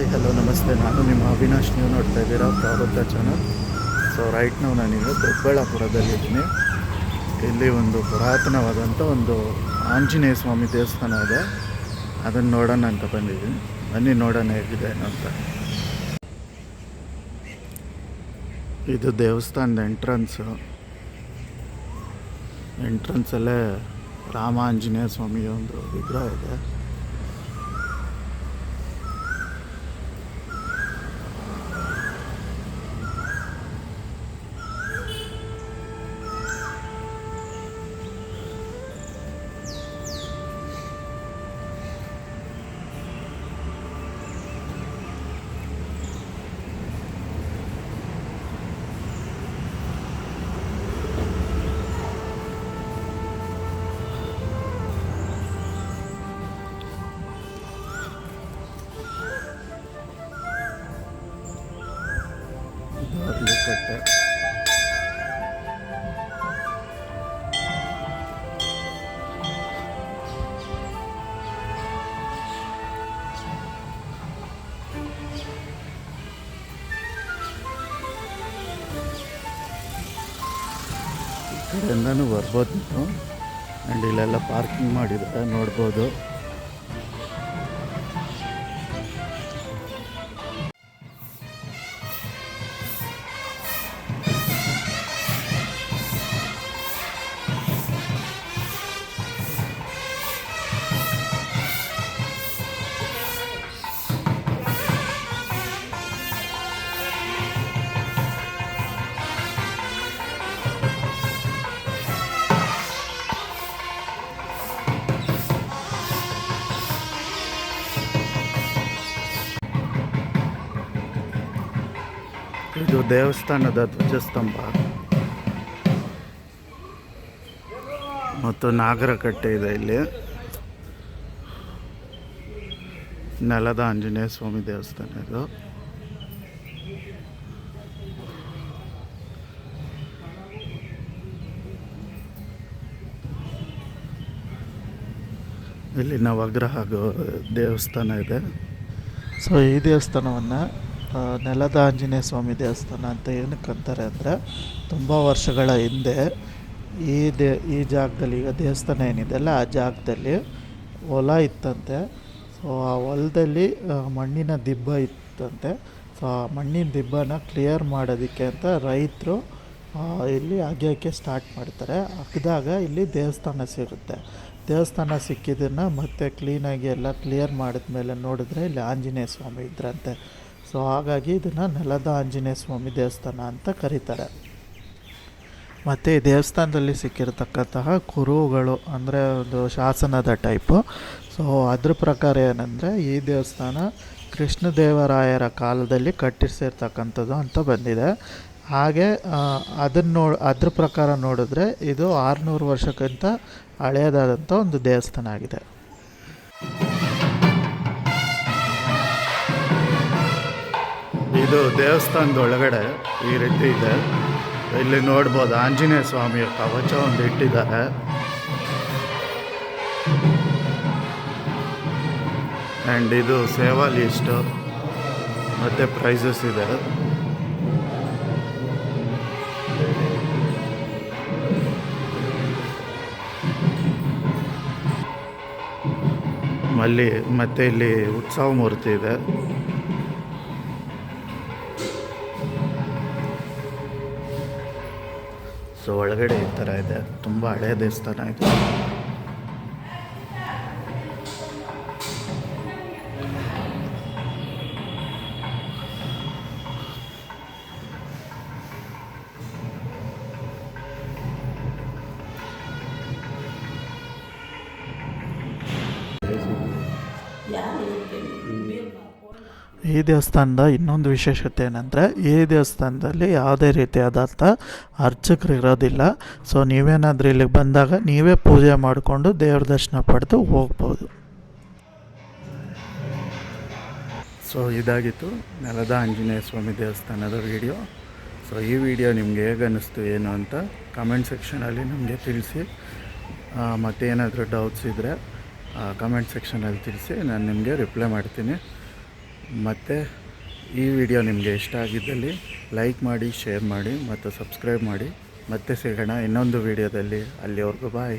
Hi hello ನಮಸ್ತೆ. ನಾನು ನಿಮ್ಮ ಅವಿನಾಶ್. ನೀವು ನೋಡ್ತಾ ಇದ್ದೀರಾ ಪ್ರಾರಬ್ಧ ಚಾನಲ್. ಸೊ ರೈಟ್ ನಾವು ನಾನೀಗ ದೊಡ್ಡಬಳ್ಳಾಪುರದಲ್ಲಿದ್ದೀನಿ. ಇಲ್ಲಿ ಒಂದು ಪುರಾತನವಾದಂಥ ಒಂದು ಆಂಜನೇಯ ಸ್ವಾಮಿ ದೇವಸ್ಥಾನ ಇದೆ. ಅದನ್ನು ನೋಡೋಣ ಅಂತ ಬಂದಿದ್ದೀನಿ. ಬನ್ನಿ ನೋಡೋಣ ಹೇಗಿದೆ ಅಂತ. ಇದು ದೇವಸ್ಥಾನದ ಎಂಟ್ರನ್ಸಲ್ಲೇ ರಾಮ ಆಂಜನೇಯ ಸ್ವಾಮಿಯ ಒಂದು ವಿಗ್ರಹ ಇದೆ. ಕಟ್ಟೆ ಈ ಕಡೆಯಿಂದನೂ ಬರ್ಬೋದು ನೀವು. ಆ್ಯಂಡ್ ಇಲ್ಲೆಲ್ಲ ಪಾರ್ಕಿಂಗ್ ಮಾಡಿದ್ದಾರೆ, ನೋಡ್ಬೋದು. ಇದು ದೇವಸ್ಥಾನದ ಧ್ವಜಸ್ತಂಭ ಮತ್ತು ನಾಗರಕಟ್ಟೆ ಇದೆ. ಇಲ್ಲಿ ನೆಲದ ಆಂಜನೇಯ ಸ್ವಾಮಿ ದೇವಸ್ಥಾನ ಇದು. ಇಲ್ಲಿ ನವಗ್ರಹ ದೇವಸ್ಥಾನ ಇದೆ. ಸೊ ಈ ದೇವಸ್ಥಾನವನ್ನು ನೆಲದ ಆಂಜನೇಯ ಸ್ವಾಮಿ ದೇವಸ್ಥಾನ ಅಂತ ಏನಕ್ಕೆ ಅಂತಾರೆ ಅಂದರೆ, ತುಂಬ ವರ್ಷಗಳ ಹಿಂದೆ ಈ ಜಾಗದಲ್ಲಿ, ಈಗ ದೇವಸ್ಥಾನ ಏನಿದೆ ಅಲ್ಲ, ಆ ಜಾಗದಲ್ಲಿ ಹೊಲ ಇತ್ತಂತೆ. ಸೊ ಆ ಹೊಲದಲ್ಲಿ ಮಣ್ಣಿನ ದಿಬ್ಬ ಇತ್ತಂತೆ. ಸೊ ಆ ಮಣ್ಣಿನ ದಿಬ್ಬನ ಕ್ಲಿಯರ್ ಮಾಡೋದಕ್ಕೆ ಅಂತ ರೈತರು ಇಲ್ಲಿ ಅಗೆಯೋಕ್ಕೆ ಸ್ಟಾರ್ಟ್ ಮಾಡ್ತಾರೆ. ಅಗ್ದಾಗ ಇಲ್ಲಿ ದೇವಸ್ಥಾನ ಸಿಗುತ್ತೆ. ದೇವಸ್ಥಾನ ಸಿಕ್ಕಿದ್ದನ್ನು ಮತ್ತೆ ಕ್ಲೀನಾಗಿ ಎಲ್ಲ ಕ್ಲಿಯರ್ ಮಾಡಿದ್ಮೇಲೆ ನೋಡಿದ್ರೆ ಇಲ್ಲಿ ಆಂಜನೇಯ ಸ್ವಾಮಿ ಇದ್ರಂತೆ. ಸೊ ಹಾಗಾಗಿ ಇದನ್ನು ನೆಲದ ಆಂಜನೇಯ ಸ್ವಾಮಿ ದೇವಸ್ಥಾನ ಅಂತ ಕರೀತಾರೆ. ಮತ್ತು ಈ ದೇವಸ್ಥಾನದಲ್ಲಿ ಸಿಕ್ಕಿರತಕ್ಕಂತಹ ಕುರುಹುಗಳು ಅಂದರೆ ಒಂದು ಶಾಸನದ ಟೈಪು. ಸೊ ಅದ್ರ ಪ್ರಕಾರ ಏನಂದರೆ, ಈ ದೇವಸ್ಥಾನ ಕೃಷ್ಣದೇವರಾಯರ ಕಾಲದಲ್ಲಿ ಕಟ್ಟಿಸಿರ್ತಕ್ಕಂಥದ್ದು ಅಂತ ಬಂದಿದೆ. ಹಾಗೆ ಅದ್ರ ಪ್ರಕಾರ ನೋಡಿದ್ರೆ ಇದು 600 ವರ್ಷಕ್ಕಿಂತ ಹಳೆಯದಾದಂಥ ಒಂದು ದೇವಸ್ಥಾನ ಆಗಿದೆ. ಇದು ದೇವಸ್ಥಾನದ ಒಳಗಡೆ ಈ ರೀತಿ ಇದೆ. ಇಲ್ಲಿ ನೋಡ್ಬೋದು ಆಂಜನೇಯ ಸ್ವಾಮಿಯ ಕವಚ ಒಂದು ಇಟ್ಟಿದ್ದಾರೆ. ಆ್ಯಂಡ್ ಇದು ಸೇವಾ ಲಿಸ್ಟು ಮತ್ತು ಪ್ರೈಸಸ್ ಇದೆ. ಮತ್ತು ಇಲ್ಲಿ ಉತ್ಸವ ಮೂರ್ತಿ ಇದೆ. ಸೊ ಒಳಗಡೆ ಈ ಥರ ಇದೆ. ತುಂಬ ಹಳೆಯ ದೇವಸ್ಥಾನ ಇದೆ. ಈ ದೇವಸ್ಥಾನದ ಇನ್ನೊಂದು ವಿಶೇಷತೆ ಏನಂದರೆ, ಈ ದೇವಸ್ಥಾನದಲ್ಲಿ ಯಾವುದೇ ರೀತಿಯಾದಂಥ ಅರ್ಚಕರು ಇರೋದಿಲ್ಲ. ಸೊ ನೀವೇನಾದರೂ ಇಲ್ಲಿಗೆ ಬಂದಾಗ ನೀವೇ ಪೂಜೆ ಮಾಡಿಕೊಂಡು ದೇವ್ರ ದರ್ಶನ ಪಡೆದು ಹೋಗ್ಬೋದು. ಸೊ ಇದಾಗಿತ್ತು ನೆಲದ ಆಂಜನೇಯ ಸ್ವಾಮಿ ದೇವಸ್ಥಾನದ ವಿಡಿಯೋ. ಸೊ ಈ ವಿಡಿಯೋ ನಿಮಗೆ ಹೇಗೆ ಅನ್ನಿಸ್ತು ಏನು ಅಂತ ಕಮೆಂಟ್ ಸೆಕ್ಷನಲ್ಲಿ ನಮಗೆ ತಿಳಿಸಿ. ಮತ್ತೇನಾದರೂ ಡೌಟ್ಸ್ ಇದ್ದರೆ ಕಮೆಂಟ್ ಸೆಕ್ಷನಲ್ಲಿ ತಿಳಿಸಿ, ನಾನು ನಿಮಗೆ ರಿಪ್ಲೈ ಮಾಡ್ತೀನಿ. ಮತ್ತು ಈ ವಿಡಿಯೋ ನಿಮಗೆ ಇಷ್ಟ ಆಗಿದ್ದಲ್ಲಿ ಲೈಕ್ ಮಾಡಿ, ಶೇರ್ ಮಾಡಿ ಮತ್ತು ಸಬ್ಸ್ಕ್ರೈಬ್ ಮಾಡಿ. ಮತ್ತೆ ಸಿಗೋಣ ಇನ್ನೊಂದು ವಿಡಿಯೋದಲ್ಲಿ. ಅಲ್ಲಿವರೆಗೂ ಬಾಯ್.